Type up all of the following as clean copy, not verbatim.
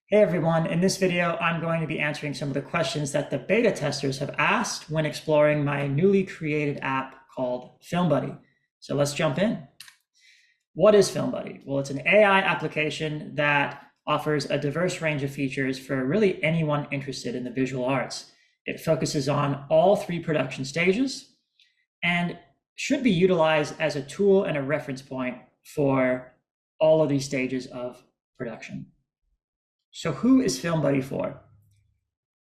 Hey everyone, in this video, I'm going to be answering some of the questions that the beta testers have asked when exploring my newly created app called FilmBuddy. So let's jump in. What is FilmBuddy? Well, it's an AI application that offers a diverse range of features for really anyone interested in the visual arts. It focuses on all three production stages and should be utilized as a tool and a reference point for all of these stages of production. So who is FilmBuddy for?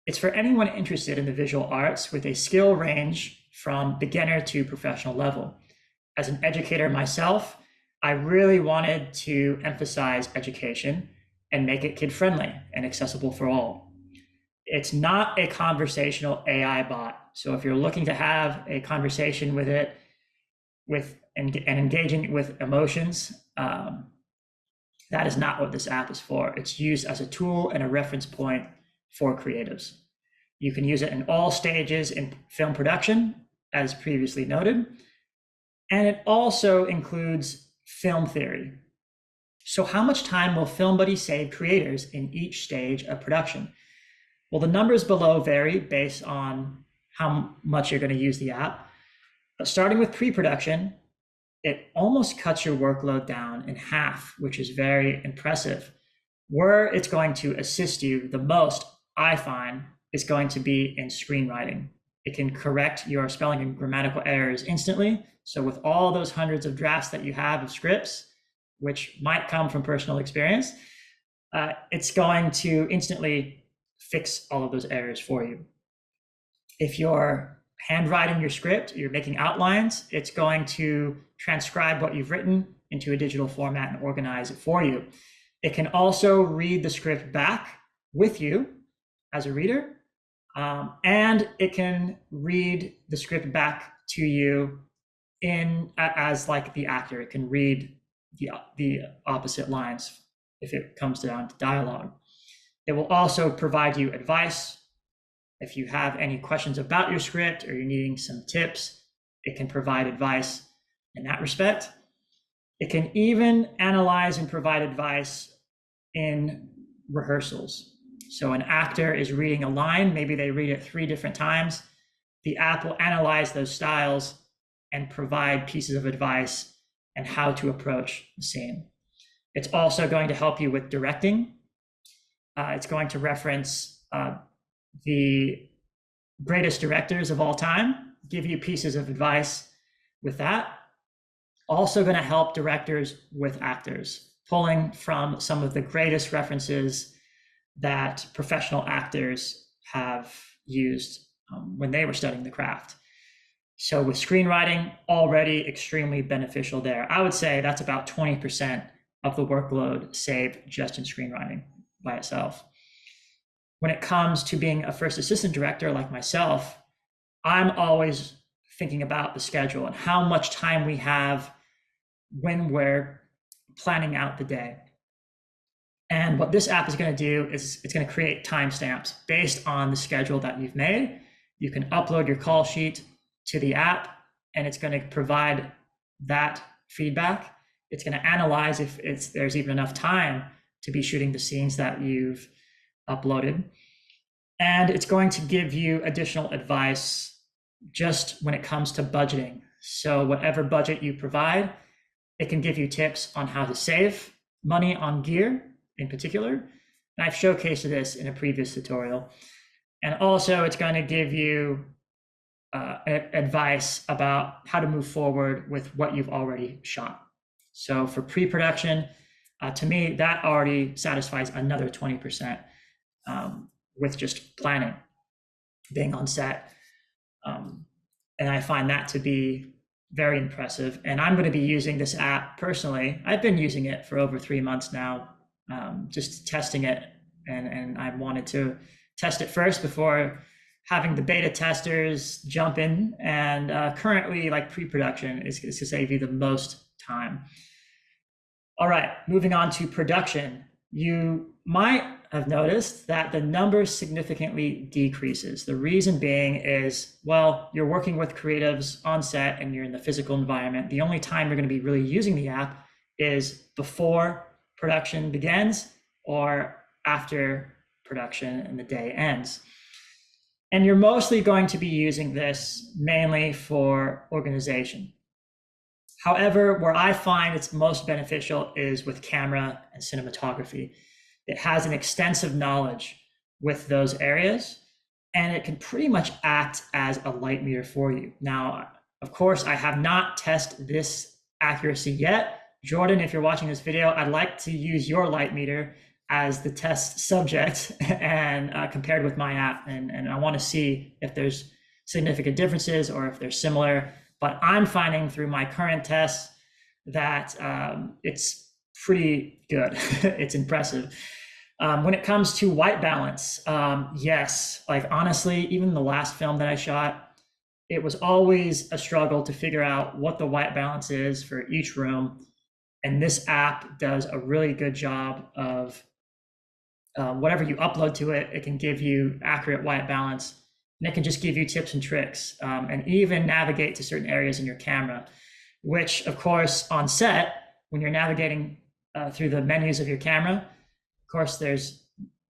It's for anyone interested in the visual arts with a skill range from beginner to professional level. As an educator myself, I really wanted to emphasize education and make it kid-friendly and accessible for all. It's not a conversational AI bot. So if you're looking to have a conversation with it and engaging with emotions, that is not what this app is for. It's used as a tool and a reference point for creatives. You can use it in all stages in film production, as previously noted, and it also includes film theory. So how much time will FilmBuddy save creators in each stage of production? Well, the numbers below vary based on how much you're going to use the app. But starting with pre-production, it almost cuts your workload down in half, which is very impressive. Where it's going to assist you the most, I find, is going to be in screenwriting. It can correct your spelling and grammatical errors instantly. So with all those hundreds of drafts that you have of scripts, which might come from personal experience, it's going to instantly fix all of those errors for you. If you're handwriting your script, you're making outlines, it's going to transcribe what you've written into a digital format and organize it for you. It can also read the script back with you as a reader, and it can read the script back to you as like the actor. It can read the opposite lines if it comes down to dialogue. It will also provide you advice. If you have any questions about your script or you're needing some tips, it can provide advice in that respect. It can even analyze and provide advice in rehearsals. So an actor is reading a line, maybe they read it 3 different times. The app will analyze those styles and provide pieces of advice and how to approach the scene. It's also going to help you with directing. It's going to reference the greatest directors of all time, give you pieces of advice with that. Also going to help directors with actors, pulling from some of the greatest references that professional actors have used when they were studying the craft. So with screenwriting, already extremely beneficial there. I would say that's about 20% of the workload saved just in screenwriting by itself. When it comes to being a first assistant director like myself, I'm always thinking about the schedule and how much time we have when we're planning out the day. And what this app is going to do is it's going to create timestamps based on the schedule that you've made. You can upload your call sheet to the app and it's going to provide that feedback. It's going to analyze if there's even enough time to be shooting the scenes that you've uploaded. And it's going to give you additional advice just when it comes to budgeting. So whatever budget you provide, it can give you tips on how to save money on gear in particular. And I've showcased this in a previous tutorial. And also it's going to give you advice about how to move forward with what you've already shot. So for pre-production, to me, that already satisfies another 20%. With just planning, being on set. And I find that to be very impressive. And I'm going to be using this app personally. I've been using it for over 3 months now, just testing it. And I wanted to test it first before having the beta testers jump in. And currently, like pre-production is to save you the most time. All right, moving on to production. You might have noticed that the number significantly decreases. The reason being is, well, you're working with creatives on set and you're in the physical environment. The only time you're going to be really using the app is before production begins or after production and the day ends. And you're mostly going to be using this mainly for organization. However, where I find it's most beneficial is with camera and cinematography. It has an extensive knowledge with those areas, and it can pretty much act as a light meter for you. Now, of course, I have not tested this accuracy yet. Jordan, if you're watching this video, I'd like to use your light meter as the test subject and compared with my app. And I want to see if there's significant differences or if they're similar. But I'm finding through my current tests that it's pretty good. It's impressive. When it comes to white balance, yes, like honestly, even the last film that I shot, it was always a struggle to figure out what the white balance is for each room. And this app does a really good job of whatever you upload to it, it can give you accurate white balance, and it can just give you tips and tricks, and even navigate to certain areas in your camera, which of course on set, when you're navigating through the menus of your camera, of course, there's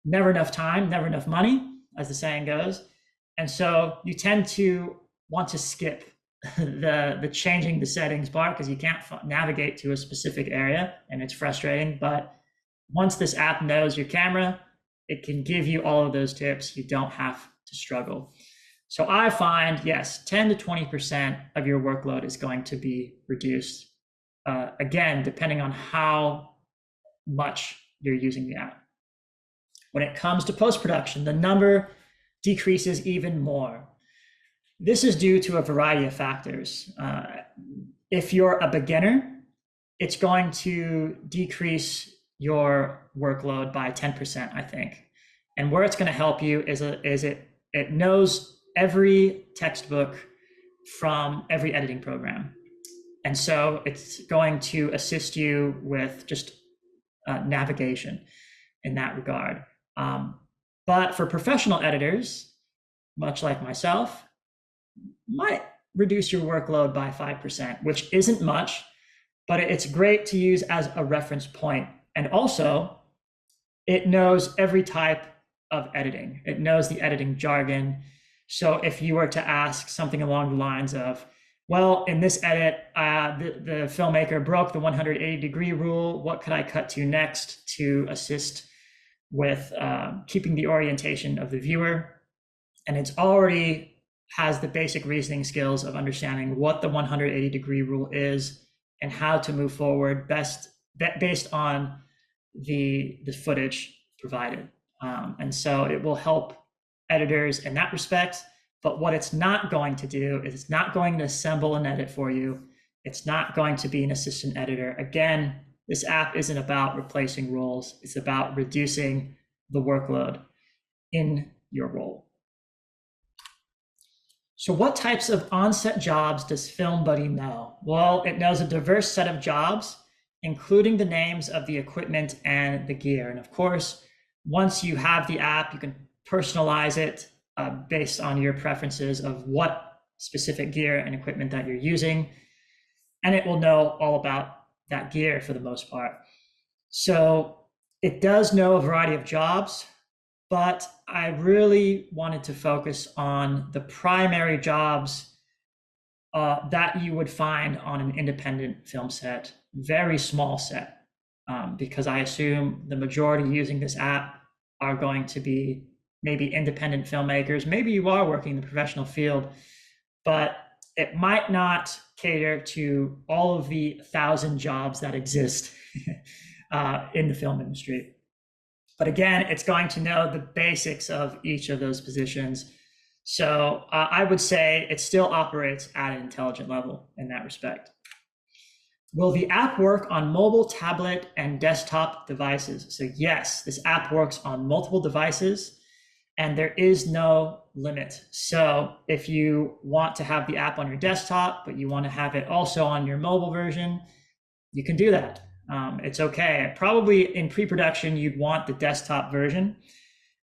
never enough time, never enough money, as the saying goes. And so you tend to want to skip the changing the settings part because you can't navigate to a specific area, and it's frustrating. But once this app knows your camera, it can give you all of those tips. You don't have to struggle. So I find, yes, 10 to 20% of your workload is going to be reduced. Again, depending on how much you're using the app. When it comes to post-production, the number decreases even more. This is due to a variety of factors. If you're a beginner, it's going to decrease your workload by 10%, I think. And where it's going to help you is it knows every textbook from every editing program. And so it's going to assist you with just navigation in that regard. But for professional editors, much like myself, might reduce your workload by 5%, which isn't much, but it's great to use as a reference point. And also, it knows every type of editing. It knows the editing jargon. So if you were to ask something along the lines of, well, in this edit, the filmmaker broke the 180-degree rule, what could I cut to next to assist with keeping the orientation of the viewer? And it's already has the basic reasoning skills of understanding what the 180-degree rule is and how to move forward based on the footage provided. And so it will help editors in that respect. But what it's not going to do is it's not going to assemble an edit for you. It's not going to be an assistant editor. Again, this app isn't about replacing roles. It's about reducing the workload in your role. So what types of on-set jobs does FilmBuddy know? Well, it knows a diverse set of jobs, including the names of the equipment and the gear. And of course, once you have the app, you can personalize it based on your preferences of what specific gear and equipment that you're using. And it will know all about that gear for the most part. So it does know a variety of jobs, but I really wanted to focus on the primary jobs that you would find on an independent film set, very small set, because I assume the majority using this app are going to be maybe independent filmmakers. Maybe you are working in the professional field, but it might not cater to all of the 1,000 jobs that exist in the film industry. But again, it's going to know the basics of each of those positions. So I would say it still operates at an intelligent level in that respect. Will the app work on mobile, tablet, and desktop devices? So yes, this app works on multiple devices and there is no limit. So if you want to have the app on your desktop, but you want to have it also on your mobile version, you can do that. It's okay. Probably in pre-production, you'd want the desktop version.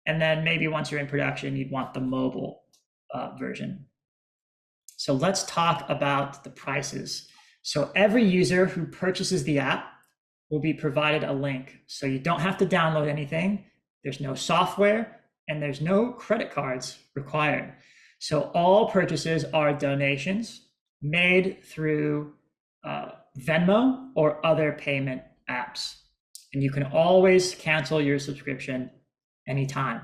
And then maybe once you're in production, you'd want the mobile version. So let's talk about the prices. So every user who purchases the app will be provided a link. So you don't have to download anything. there's no software, and there's no credit cards required. So all purchases are donations made through Venmo or other payment apps. And you can always cancel your subscription anytime.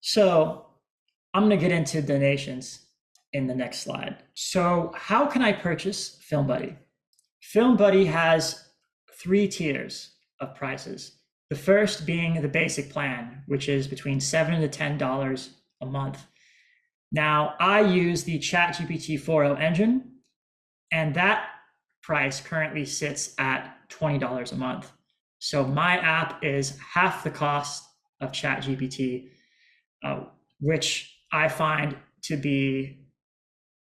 So I'm going to get into donations in the next slide. So how can I purchase FilmBuddy? FilmBuddy has 3 tiers of prices. The first being the basic plan, which is between $7 to $10 a month. Now, I use the ChatGPT 4o engine, and that price currently sits at $20 a month. So my app is half the cost of ChatGPT, which I find to be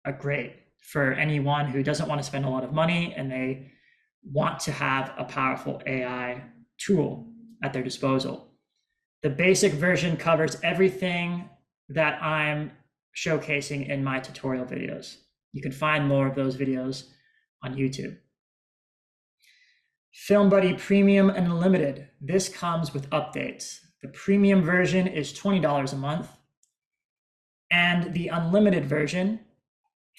a great for anyone who doesn't want to spend a lot of money and they want to have a powerful AI tool at their disposal. The basic version covers everything that I'm showcasing in my tutorial videos. You can find more of those videos on YouTube. FilmBuddy Premium and Unlimited. This comes with updates. The premium version is $20 a month, and the unlimited version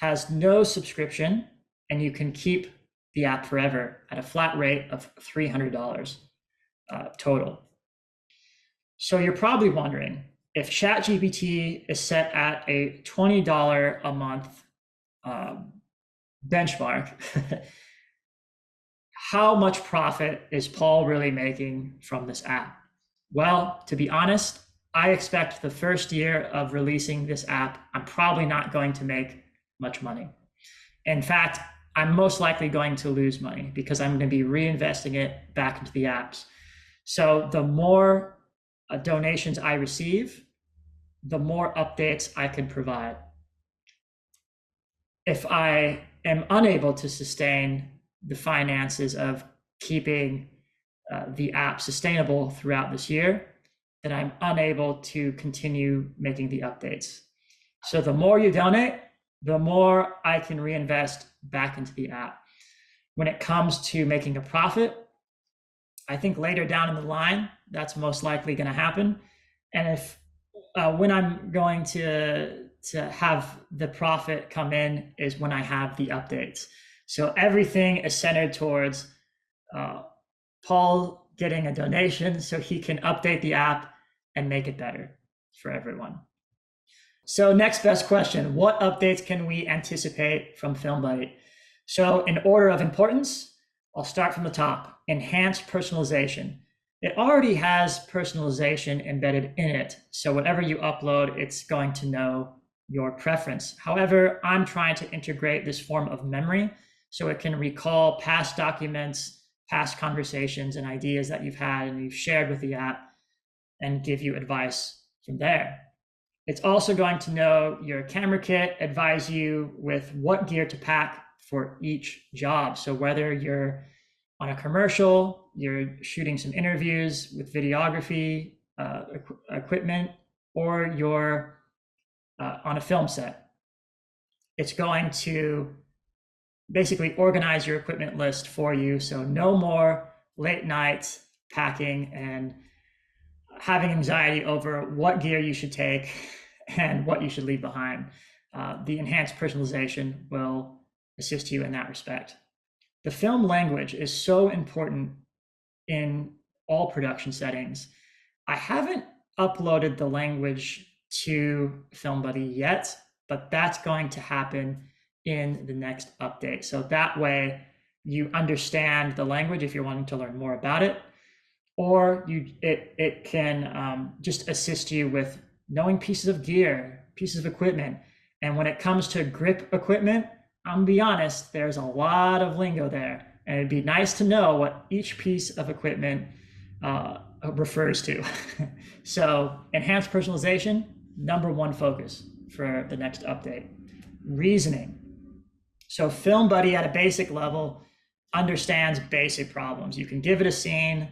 has no subscription, and you can keep the app forever at a flat rate of $300 total. So you're probably wondering, if ChatGPT is set at a $20 a month benchmark, how much profit is Paul really making from this app? Well, to be honest, I expect the first year of releasing this app, I'm probably not going to make much money. In fact, I'm most likely going to lose money because I'm going to be reinvesting it back into the apps. So the more donations I receive, the more updates I can provide. If I am unable to sustain the finances of keeping the app sustainable throughout this year, then I'm unable to continue making the updates. So the more you donate, the more I can reinvest back into the app. When it comes to making a profit, I think later down in the line, that's most likely going to happen. And if when I'm going to have the profit come in is when I have the updates. So everything is centered towards Paul getting a donation so he can update the app and make it better for everyone. So next best question, what updates can we anticipate from FilmBuddy? So in order of importance, I'll start from the top, enhanced personalization. It already has personalization embedded in it. So whatever you upload, it's going to know your preference. However, I'm trying to integrate this form of memory so it can recall past documents, past conversations and ideas that you've had and you've shared with the app and give you advice from there. It's also going to know your camera kit, advise you with what gear to pack for each job. So whether you're on a commercial, you're shooting some interviews with videography equipment, or you're on a film set, it's going to basically organize your equipment list for you. So no more late nights packing and having anxiety over what gear you should take and what you should leave behind. The enhanced personalization will assist you in that respect. The film language is so important in all production settings. I haven't uploaded the language to FilmBuddy yet, but that's going to happen in the next update. So that way you understand the language if you're wanting to learn more about it, or it can just assist you with knowing pieces of gear, pieces of equipment. And when it comes to grip equipment, I'm gonna be honest, there's a lot of lingo there. And it'd be nice to know what each piece of equipment refers to. So enhanced personalization, #1 focus for the next update. Reasoning. So FilmBuddy at a basic level understands basic problems. You can give it a scene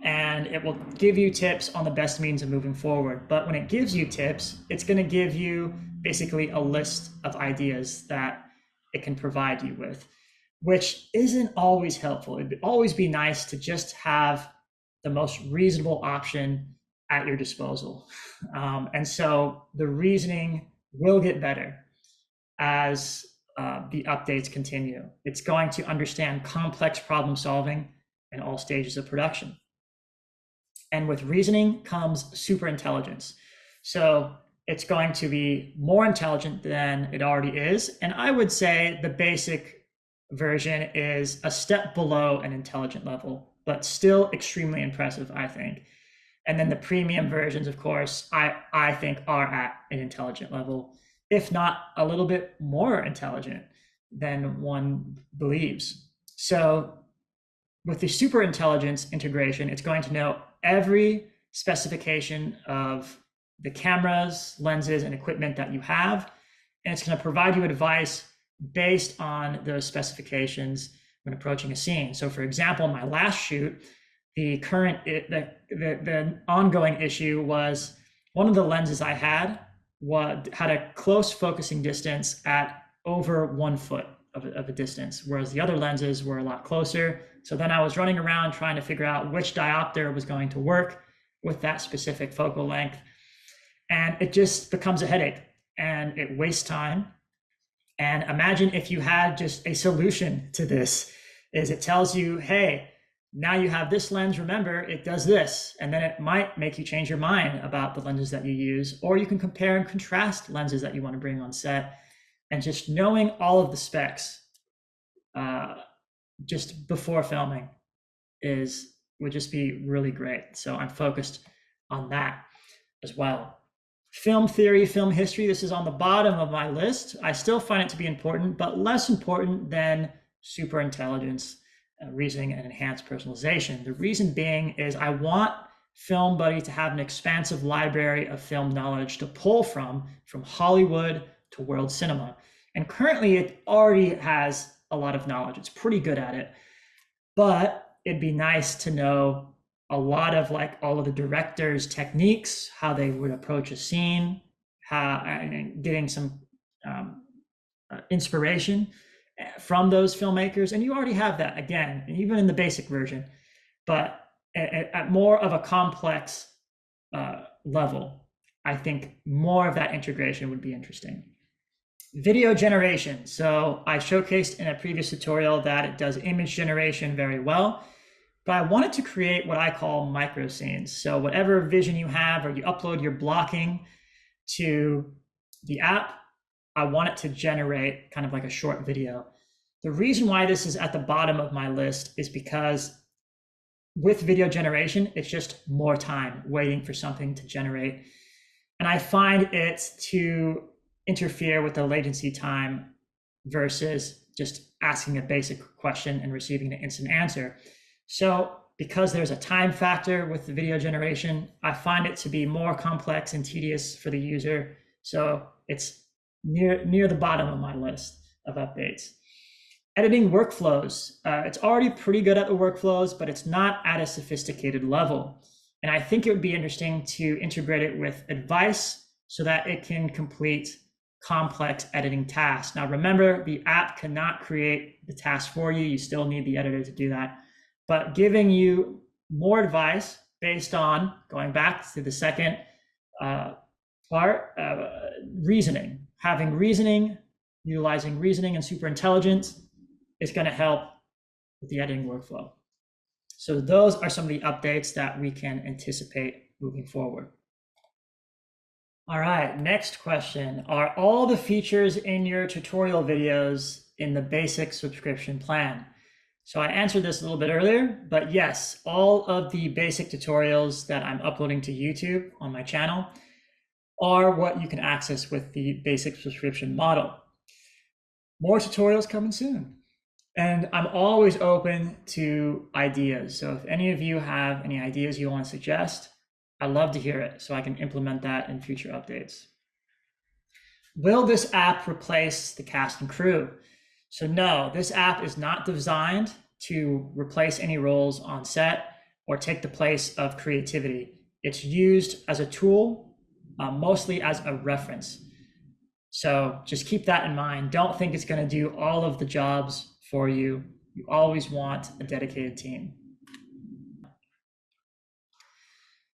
and it will give you tips on the best means of moving forward. But when it gives you tips, it's going to give you basically a list of ideas that it can provide you with, which isn't always helpful. It'd always be nice to just have the most reasonable option at your disposal. And so the reasoning will get better as the updates continue. It's going to understand complex problem solving in all stages of production. And with reasoning comes super intelligence. So it's going to be more intelligent than it already is. And I would say the basic version is a step below an intelligent level, but still extremely impressive, I think. And then the premium versions, of course, I think are at an intelligent level, if not a little bit more intelligent than one believes. So with the super intelligence integration, it's going to know every specification of the cameras, lenses, and equipment that you have. And it's going to provide you advice based on those specifications when approaching a scene. So for example, in my last shoot, the ongoing issue was one of the lenses I had had a close focusing distance at over 1 foot of a distance, whereas the other lenses were a lot closer. So then I was running around trying to figure out which diopter was going to work with that specific focal length. And it just becomes a headache and it wastes time. And imagine if you had just a solution to this, is it tells you, hey, now you have this lens, remember, it does this. And then it might make you change your mind about the lenses that you use, or you can compare and contrast lenses that you want to bring on set. And just knowing all of the specs just before filming would just be really great. So I'm focused on that as well. Film theory, film history, this is on the bottom of my list. I still find it to be important, but less important than super intelligence, reasoning, and enhanced personalization. The reason being is I want Film Buddy to have an expansive library of film knowledge to pull from Hollywood to world cinema. And currently it already has a lot of knowledge. It's pretty good at it, but it'd be nice to know a lot of like all of the directors' techniques, how they would approach a scene, and getting some inspiration from those filmmakers. And you already have that, again, even in the basic version, but at more of a complex level, I think more of that integration would be interesting. Video generation. So I showcased in a previous tutorial that it does image generation very well, but I wanted to create what I call micro scenes. So whatever vision you have, or you upload your blocking to the app, I want it to generate kind of like a short video. The reason why this is at the bottom of my list is because with video generation, it's just more time waiting for something to generate. And I find it to interfere with the latency time versus just asking a basic question and receiving an instant answer. So because there's a time factor with the video generation, I find it to be more complex and tedious for the user. So it's near the bottom of my list of updates. Editing workflows. It's already pretty good at the workflows, but it's not at a sophisticated level. And I think it would be interesting to integrate it with advice so that it can complete complex editing tasks. Now, remember, the app cannot create the task for you. You still need the editor to do that. But giving you more advice based on, going back to the second part, reasoning. Having reasoning, utilizing reasoning and super intelligence is going to help with the editing workflow. So those are some of the updates that we can anticipate moving forward. All right, next question. Are all the features in your tutorial videos in the basic subscription plan? So I answered this a little bit earlier, but yes, all of the basic tutorials that I'm uploading to YouTube on my channel are what you can access with the basic subscription model. More tutorials coming soon. And I'm always open to ideas. So if any of you have any ideas you want to suggest, I'd love to hear it so I can implement that in future updates. Will this app replace the cast and crew? So no, this app is not designed to replace any roles on set or take the place of creativity. It's used as a tool, mostly as a reference. So just keep that in mind. Don't think it's going to do all of the jobs for you. You always want a dedicated team.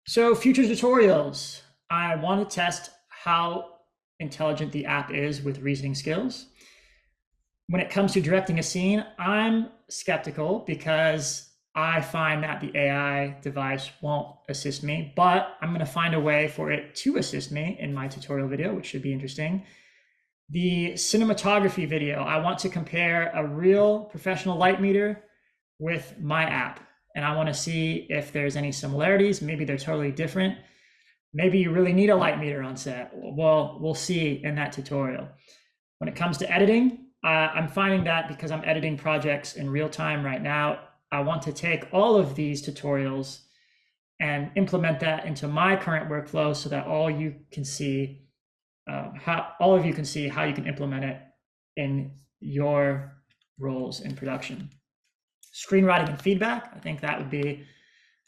So future tutorials, I want to test how intelligent the app is with reasoning skills. When it comes to directing a scene, I'm skeptical because I find that the AI device won't assist me, but I'm going to find a way for it to assist me in my tutorial video, which should be interesting. The cinematography video, I want to compare a real professional light meter with my app. And I want to see if there's any similarities. Maybe they're totally different. Maybe you really need a light meter on set. Well, we'll see in that tutorial. When it comes to editing, I'm finding that because I'm editing projects in real time right now, I want to take all of these tutorials and implement that into my current workflow so that all of you can see how you can implement it in your roles in production. Screenwriting and feedback, I think that would be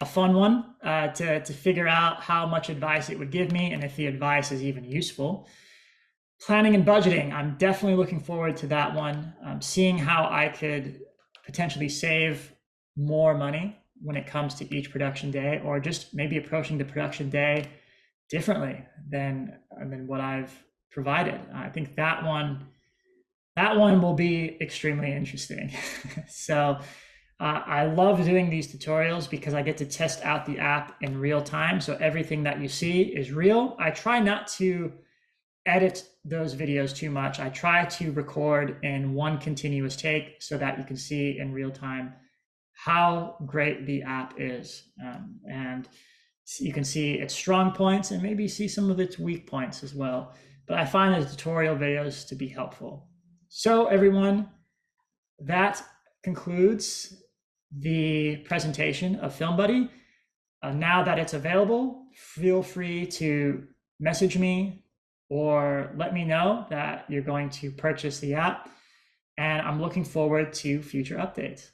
a fun one to figure out how much advice it would give me and if the advice is even useful. Planning and budgeting, I'm definitely looking forward to that one. Seeing how I could potentially save more money when it comes to each production day, or just maybe approaching the production day differently than what I've provided. I think that one will be extremely interesting. So I love doing these tutorials because I get to test out the app in real time. So everything that you see is real. I try not to edit those videos too much. I try to record in one continuous take so that you can see in real time how great the app is. And you can see its strong points and maybe see some of its weak points as well. But I find the tutorial videos to be helpful. So everyone, that concludes the presentation of FilmBuddy. Now that it's available, feel free to message me or let me know that you're going to purchase the app. And I'm looking forward to future updates.